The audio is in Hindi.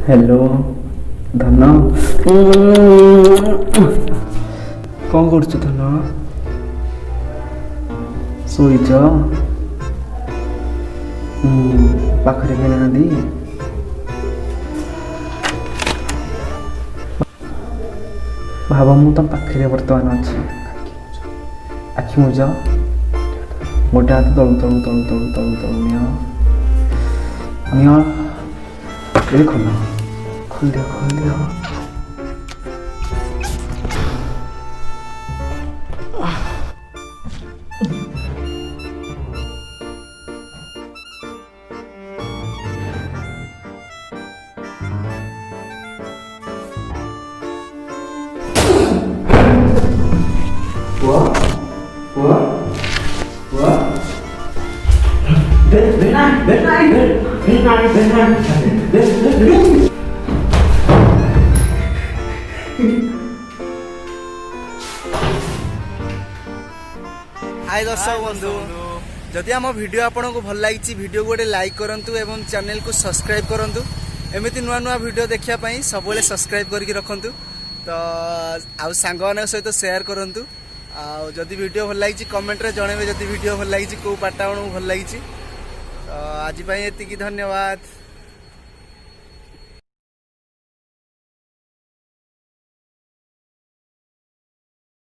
हेलो धन कौन कर धन शोच पाखरे के ना भाव मु तुम पाखे बर्तमान अच्छी आखि मुझ गोटे हाथ तलू तलू तलू तलू तलू तलू निया ये खोल खोल दिया खोल दिया हाय दर्शक बंधु जदि आम वीडियो आपन को भल लगी वीडियो गोटे लाइक करंतु एवं चैनल को सब्सक्राइब करंतु एमती नुआ नुआ वीडियो देखिया पई सबले सब्सक्राइब करके रखंतु तो आउ सांग मान सहित शेयर करंतु आ जदि वीडियो भल लगी कमेंट रे जणेबे जदि वीडियो भल लगी को पार्ट आपन भल लगी तो आज पई एति की धन्यवाद।